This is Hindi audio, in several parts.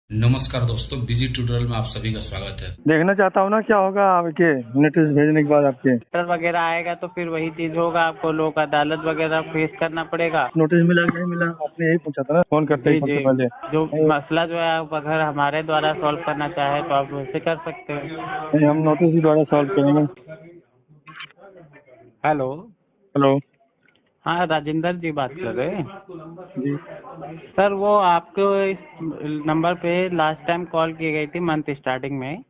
नमस्कार दोस्तों, बिजी ट्यूटोरियल में आप सभी का स्वागत है। देखना चाहता हूँ ना क्या होगा आपके नोटिस भेजने के बाद आपके लेटर वगैरह आएगा तो फिर वही चीज होगा, आपको लोक अदालत वगैरह फेस करना पड़ेगा। नोटिस मिला कि नहीं मिला, आपने यही पूछा था ना फोन करते ही जी सबसे जी। पहले। जो नहीं मसला जो है आप अगर हमारे द्वारा सॉल्व करना चाहे तो आप वैसे कर सकते हैं। नहीं, हम नोटिस के द्वारा सॉल्व करेंगे। हेलो। हेलो हाँ, राजेंद्र जी बात कर रहे हैं। जी। सर वो आपको इस नंबर पे लास्ट टाइम कॉल की गई थी मंथ स्टार्टिंग में।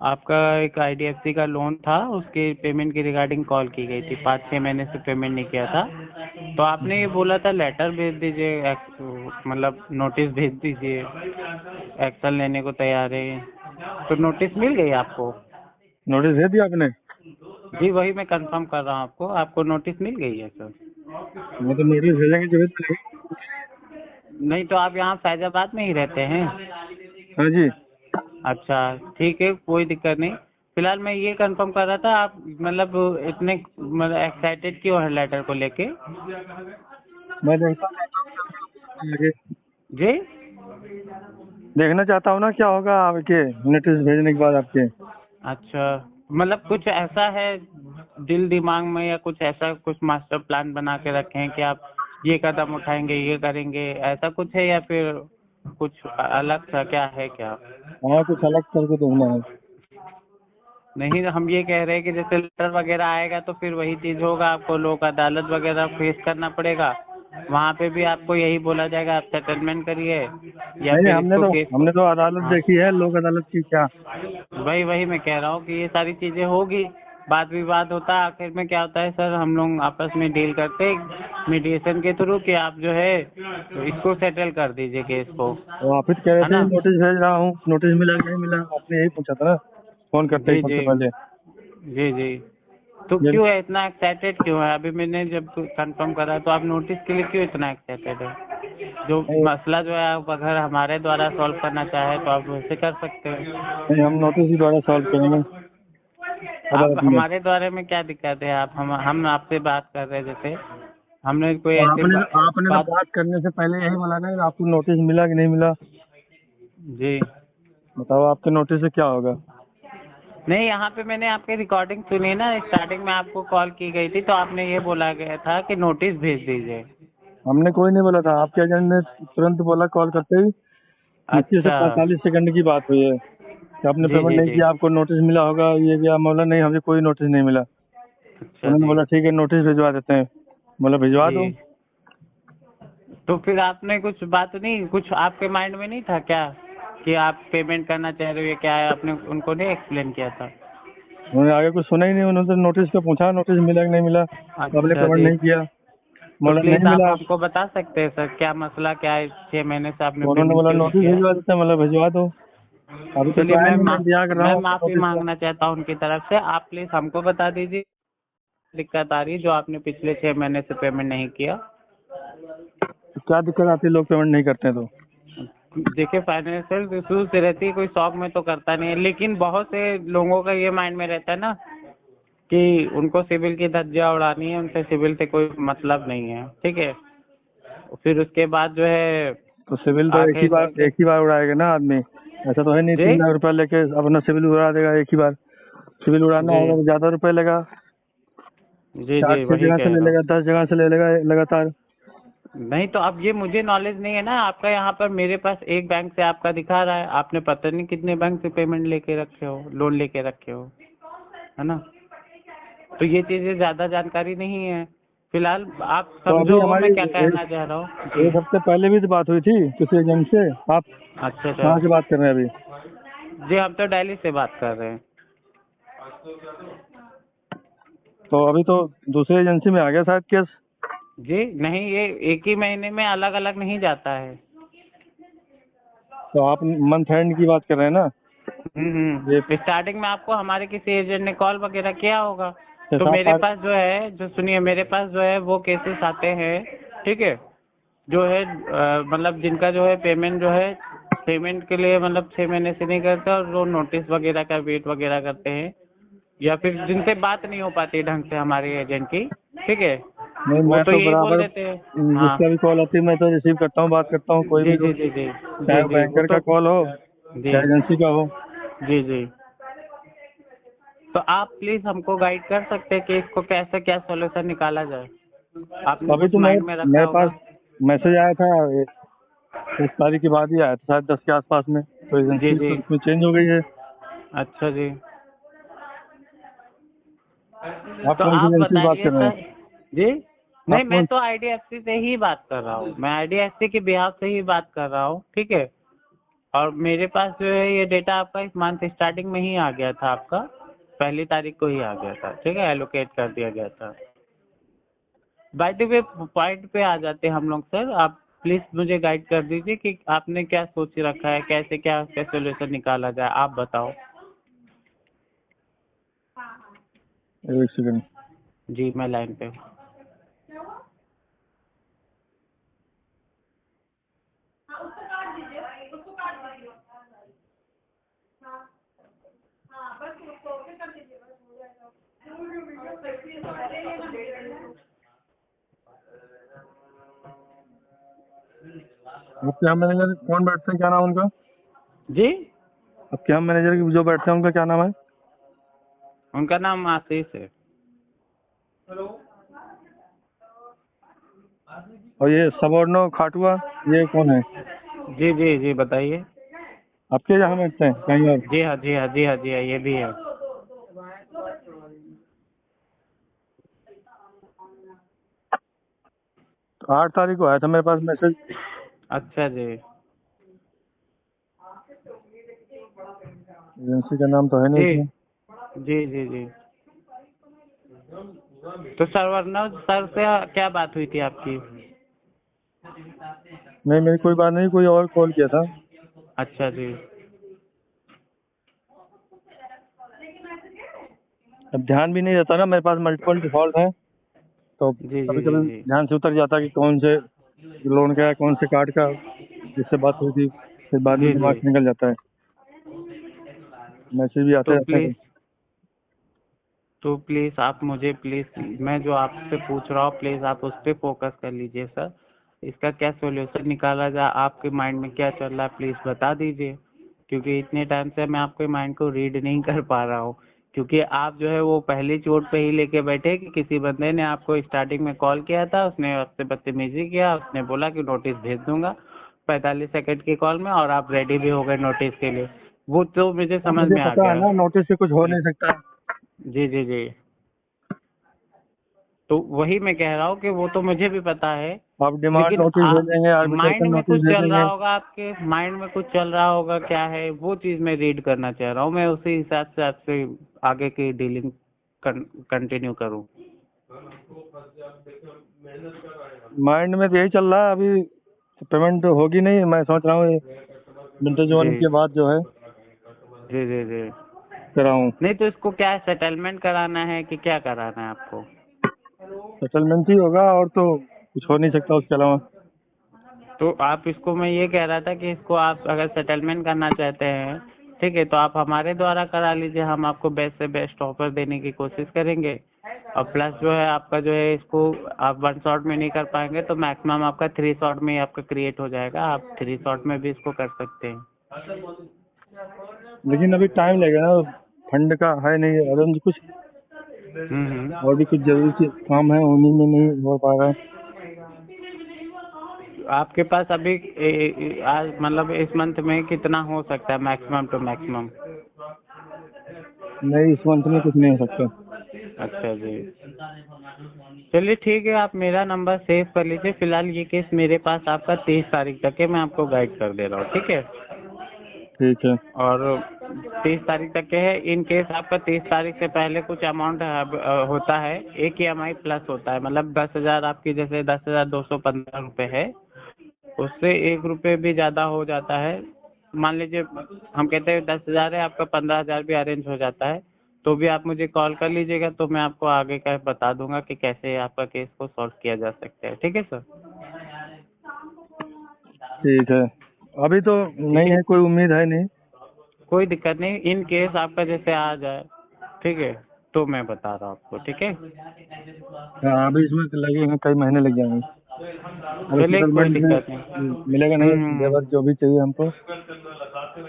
आपका एक आईडीएफसी का लोन था, उसके पेमेंट की रिगार्डिंग कॉल की गई थी। 5-6 महीने से पेमेंट नहीं किया था, तो आपने ये बोला था लेटर भेज दीजिए, मतलब नोटिस भेज दीजिए, एक्शन लेने को तैयार है। तो नोटिस मिल गई आपको? नोटिस भेज दिया आपने? जी वही मैं कंफर्म कर रहा हूँ, आपको नोटिस मिल गई है सर? मैं तो नोटिस भेजेंगे जब मिलेगी। नहीं तो आप यहाँ फैजाबाद में ही रहते हैं? हाँ जी। अच्छा ठीक है, कोई दिक्कत नहीं। फिलहाल मैं ये कंफर्म कर रहा था, आप मतलब इतने मतलब एक्साइटेड क्यों है लेटर को लेके? मैं देखता हूँ आगे। जी। देखना चाहता हूँ ना क्या होगा आपके नोटिस भेजने के बाद आपके। अच्छा, मतलब कुछ ऐसा है दिल दिमाग में, या कुछ ऐसा कुछ मास्टर प्लान बना के रखे हैं कि आप ये कदम उठाएंगे, ये करेंगे, ऐसा कुछ है या फिर कुछ अलग सा क्या है क्या? हाँ, कुछ अलग करके देखना है। नहीं, हम ये कह रहे हैं कि जैसे लेटर वगैरह आएगा तो फिर वही चीज होगा, आपको लोक अदालत वगैरह फेस करना पड़ेगा। वहाँ पे भी आपको यही बोला जाएगा आप सेटलमेंट करिए, या नहीं, फिर इसको केस को। हमने तो अदालत हाँ, देखी है, लोक अदालत की क्या। वही वही मैं कह रहा हूँ कि ये सारी चीजें होगी, वाद विवाद होता है, आखिर में क्या होता है सर, हम लोग आपस में डील करते हैं मीडिएशन के थ्रू कि आप जो है इसको सेटल कर दीजिए केस को, तो आप ही तो कह रहे है थे ना? नोटिस भेज रहा हूँ, नोटिस मिला कि नहीं मिला, आपने यही पूछा था ना फोन करते ही जी सबसे जी। पहले। जी जी। तो ये क्यों है इतना एक्साइटेड क्यों है? अभी मैंने जब कंफर्म करा तो आप नोटिस के लिए क्यों इतना एक्साइटेड है? जो नहीं, मसला जो है आप अगर हमारे द्वारा सॉल्व करना चाहे तो आप वैसे कर सकते हैं। नहीं, हम नोटिस के द्वारा सॉल्व करेंगे आप अदालत में। हमारे द्वारे में क्या दिक्कत है? आप हम आपसे बात कर रहे हैं, जैसे हमने कोई तो ऐसे आपने तो बात। बात करने से पहले यही बोला ना कि आपको नोटिस मिला कि नहीं मिला। जी। बताओ आपके नोटिस से क्या होगा। नहीं, यहाँ पे मैंने आपकी रिकॉर्डिंग सुनी ना, स्टार्टिंग में आपको कॉल की गई थी तो आपने ये बोला गया था कि नोटिस भेज दीजिए। हमने कोई नहीं बोला था, आपके एजेंट ने तुरंत बोला कॉल करते ही। 21 से अच्छा। 45 सेकंड की बात हुई है कि आपने जी पेमेंट जी नहीं जी। किया, आपको नोटिस मिला होगा, ये क्या। बोला नहीं, हमें कोई नोटिस नहीं मिला। अच्छा उन्होंने जी। बोला ठीक है, नोटिस भिजवा देते हैं। बोला भिजवा जी। दो। तो फिर आपने कुछ बात नहीं, कुछ आपके माइंड में नहीं था क्या कि आप पेमेंट करना चाह रहे हो या क्या है? आपने उनको नहीं एक्सप्लेन किया था? उन्होंने आगे कुछ सुना ही नहीं, उन्होंने तो नोटिस का पूछा, नोटिस मिला कि नहीं मिला, तो आपने अच्छा पेमेंट जी। नहीं किया। तो बोला प्लीज नहीं आप मिला। हमको बता सकते हैं सर, क्या मसला क्या है, 6 महीने से आपने तो उन्होंने पेमेंट बोला क्यों नहीं नोटिस किया भिजवा है? देते हैं, मतलब भिजवा दो। अभी तो चलिए, आया नहीं, मैं इंतजार कर रहा मैं हूँ आपके माफी नोटिस का। मांगना चाहता हूँ उनकी तरफ से। आप प्लीज हमको बता दीजिए दिक्कत आ रही है जो आपने पिछले 6 महीने से पेमेंट नहीं किया। तो क्या दिक्कत आती है, लोग पेमेंट नहीं करते हैं तो। देखिए, फाइनेंशियल इश्यूज से रहती है, कोई शौक में तो करता नहीं है, लेकिन बहुत से लोगों का ये माइंड में रहता है ना कि उनको सिविल की धज्जियां उड़ानी है, उनसे सिविल से कोई मतलब नहीं है, ठीक है? फिर उसके बाद जो है तो सिविल तो आखिर जाके। एक ही बार उड़ाएगा ना आदमी। ऐसा तो है नहीं जी 3 लाख रुपया लेके अपना सिविल उड़ा देगा एक ही बार। सिविल उड़ाना जी। होगा तो ज्यादा रुपए लेगा। जी चार जी, छह वही जगह से कह ले रहा हूँ। लेगा, 10 जगह से ले लेगा लगातार। नहीं तो अब ये मुझे नॉलेज नहीं है ना आपका, यहाँ पर मेरे पास एक बैंक से आपका दिखा रहा है, आपने पता नहीं कितने बैंक से पेमेंट लेके रखे हो, लोन लेके रखे हो, है ना? तो ये चीजें ज्यादा जानकारी नहीं है। फिलहाल आप तो अभी समझो हमारी मैं क्या कहना चाह रहा हूँ जी। एक हफ्ते पहले भी तो बात हुई थी किसी एजेंट से। आप अच्छा अच्छा। कहाँ से बात कर रहे हैं अभी? जी, हम तो दिल्ली से बात कर रहे हैं। तो अभी तो दूसरी एजेंसी में आ गया शायद केस। जी नहीं, ये एक ही महीने में अलग अलग नहीं जाता है। तो आप मंथ एंड की बात कर रहे हैं ना? ये स्टार्टिंग में आपको हमारे किसी एजेंट ने कॉल वगैरह किया होगा। छह तो सात मेरे आठ पास जो है, जो सुनिए, मेरे पास जो है वो केसेस आते हैं, ठीक है? जो है मतलब जिनका जो है पेमेंट जो है, पेमेंट के लिए मतलब 6 महीने से नहीं करते और वो नोटिस वगैरह का वेट वगैरह करते हैं, या फिर जिनसे बात नहीं हो पाती ढंग से हमारे एजेंट की, ठीक है? नहीं, वो मैं तो तो यही बोल बराबर देते हैं। हाँ जिसका भी कॉल आती है मैं तो रिसीव करता हूँ, बात करता हूँ, कोई जी भी हो, जी जी जी चाहे जी वो जी वो बैंकर तो का कॉल हो जी चाहे एजेंसी का हो। जी जी। तो आप प्लीज हमको गाइड कर सकते हैं कि इसको कैसे क्या सॉल्यूशन निकाला जाए। आपने अभी कुछ तो माइंड में रखा मेरे पास होगा। मैसेज आया था 10 तारीख के बाद ही आया था, शायद 10 के आसपास में, तो जी एजेंसी जी। तो उसमें चेंज हो गई है। अच्छा जी। आप तो कौन सी आप एजेंसी से बात बताइए कर रहे सर। हैं? जी। नहीं, आप मैं कौन? तो आईडीएफसी से ही बात कर रहा हूँ, मैं आईडीएफसी के बिहाफ से ही बात कर रहा हूँ, ठीक है। और मेरे पास जो है ये डेटा आपका इस मंथ स्टार्टिंग में ही आ गया था, आपका 1 तारीख को ही आ गया था, ठीक है, एलोकेट कर दिया गया था। बाय द वे पॉइंट पे आ जाते हैं हम लोग सर, आप प्लीज मुझे गाइड कर दीजिए कि आपने क्या सोच रखा है, कैसे क्या क्या सोल्यूशन निकाला जाए, आप बताओ। एक सेकंड। जी मैं लाइन पे हूँ। आपके यहाँ मैनेजर कौन बैठते हैं, क्या नाम है उनका? जी। आपके यहाँ मैनेजर जो बैठते हैं उनका क्या नाम है? उनका नाम आशीष है। और ये सबॉर्डिनो खाटुआ, ये कौन है? जी जी जी बताइए। आपके यहाँ बैठते हैं कहीं और? जी हाँ जी हाँ जी हाँ जी हाँ, ये भी है। तो 8 तारीख को आया था मेरे पास मैसेज। अच्छा जी। एजेंसी का नाम तो है नहीं जी इसमें। जी जी जी। तो सरवरना सर से क्या बात हुई थी आपकी? नहीं, मेरी कोई बात नहीं, कोई और कॉल किया था। अच्छा जी। अब ध्यान भी नहीं रहता ना, मेरे पास मल्टीपल डिफॉल्ट है, तो जी जी कभी जी कभी जी ध्यान से उतर जाता है कि कौन से लोन का है, कौन से कार्ड का जिससे बात हुई थी, फिर बाद में जी दिमाग जी। से निकल जाता है। मैसेज भी आते तो रहते हैं। प्लीज तो प्लीज आप मुझे प्लीज, मैं जो आपसे पूछ रहा हूँ प्लीज आप उस पर फोकस कर लीजिए सर। इसका क्या सॉल्यूशन निकाला जाए, आपके माइंड में क्या चल रहा है प्लीज बता दीजिए। क्योंकि इतने टाइम से मैं आपके माइंड को रीड नहीं कर पा रहा हूँ। क्योंकि आप जो है वो पहली चोट पे ही लेके बैठे कि किसी बंदे ने आपको स्टार्टिंग में कॉल किया था, उसने आपसे बदतमीजी किया, उसने बोला कि नोटिस भेज दूंगा 45 सेकंड की कॉल में, और आप रेडी भी हो गए नोटिस के लिए। वो तो मुझे अब समझ मुझे में आ पता है गया। ना, नोटिस से कुछ हो नहीं सकता। जी जी जी। तो वही मैं कह रहा हूँ कि वो तो मुझे भी पता है। आप डिमांड लेकिन नोटिस भेजेंगे, माइंड आर्बिट्रेशन में कुछ नोटिस चल रहा भेजेंगे। होगा, आपके माइंड में कुछ चल रहा होगा, क्या है वो चीज मैं रीड करना चाह रहा हूँ, मैं उसी हिसाब से आपसे आगे की डीलिंग कंटिन्यू करूँ। माइंड में तो यही चल रहा है अभी, पेमेंट होगी नहीं, मैं सोच रहा हूँ विंटर जी जोन के बाद जो है जी जी जी। कराऊँ। नहीं तो इसको क्या सेटलमेंट कराना है कि क्या कराना है आपको? सेटलमेंट ही होगा, और तो कुछ हो नहीं सकता उसके अलावा। तो आप इसको, मैं ये कह रहा था कि इसको आप अगर सेटलमेंट करना चाहते हैं, ठीक है, तो आप हमारे द्वारा करा लीजिए, हम आपको बेस्ट से बेस्ट ऑफर देने की कोशिश करेंगे। और प्लस जो है आपका जो है इसको आप 1 शॉट में नहीं कर पाएंगे तो मैक्सिमम आपका 3 शॉट में ही आपका क्रिएट हो जाएगा, आप 3 शॉट में भी इसको कर सकते हैं। लेकिन अभी टाइम लगेगा ना, फंड का है नहीं अरेंज कुछ, और भी कुछ जरूरी काम है, उन्हीं में नहीं हो पा रहा है। आपके पास अभी आज मतलब इस मंथ में कितना हो सकता है मैक्सिमम टू मैक्सिमम? नहीं, इस मंथ में कुछ नहीं हो सकता। अच्छा जी। चलिए ठीक है, आप मेरा नंबर सेव कर लीजिए, फिलहाल ये केस मेरे पास आपका 30 तारीख तक है, मैं आपको गाइड कर दे रहा हूँ, ठीक है। ठीक है। और 30 तारीख तक के है, इन केस आपका 30 तारीख से पहले कुछ अमाउंट होता है, एक EMI प्लस होता है, मतलब 10,000 आपकी जैसे 10,215 रुपये है, उससे 1 रुपये भी ज़्यादा हो जाता है। मान लीजिए हम कहते हैं 10,000 है, आपका 15,000 भी अरेंज हो जाता है, तो भी आप मुझे कॉल कर लीजिएगा, तो मैं आपको आगे का बता दूंगा कि कैसे आपका केस को सॉल्व किया जा सकता है, ठीक है सर। ठीक है, अभी तो ठीक नहीं है, है, कोई उम्मीद है नहीं। कोई दिक्कत नहीं, इन केस आपका जैसे आ जाए, ठीक है, तो मैं बता रहा हूँ आपको, ठीक है? हाँ, अभी इसमें लगेगा, कई महीने लग जाएंगे। अभी चलिए, कोई सेटलमेंट दिक्कत भी नहीं। मिलेगा नहीं, लेबर जो भी चाहिए हमको।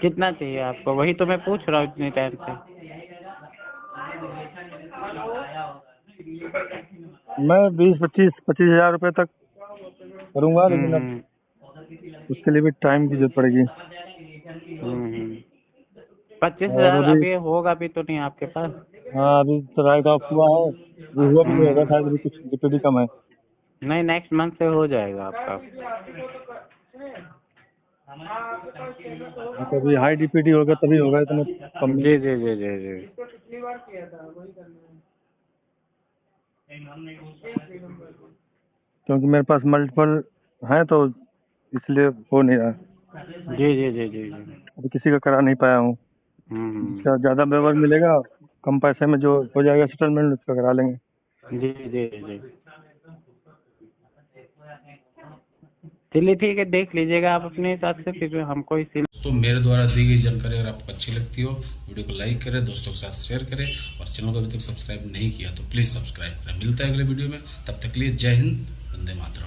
कितना चाहिए आपको? वही तो मैं पूछ रहा हूँ इतनी टाइम से। मैं 20-25 हजार रुपए तक करूंगा, लेकिन अब हम्म, उसके लिए भी टाइम की जरूरत पड़ेगी। 25,000 और अभी अभी होगा भी तो नहीं आपके पास? हाँ, अभी तो राइट ऑफ हुआ है, अभी हुआ भी नहीं होगा शायद, अभी कुछ डिप्यूटी कम है। नहीं, नेक्स्ट मंथ से हो जाएगा आपका। हाँ, तो अभी हाई डीपीडी होगा तभी होगा, इतने कम में। जी जी जी जी जी। क्योंकि मेरे पास मल्टीपल हैं, तो इसलिए हो नहीं रहा। जी जी जी जी जी। अभी किसी का करा नहीं पाया हूँ। जिसका ज्यादा व्यवहार मिलेगा, कम पैसे में जो हो जाएगा सेटलमेंट, उसका करा लेंगे। जी जी जी। चलिए ठीक है, देख लीजिएगा आप अपने हिसाब से, फिर हमको इसी। तो मेरे द्वारा दी गई जानकारी अगर आपको अच्छी लगती हो, वीडियो को लाइक करें, दोस्तों के साथ शेयर करें, और चैनल को अभी तक सब्सक्राइब नहीं किया तो प्लीज़ सब्सक्राइब करें। मिलता है अगले वीडियो में, तब तक के लिए जय हिंद, वंदे मातरम।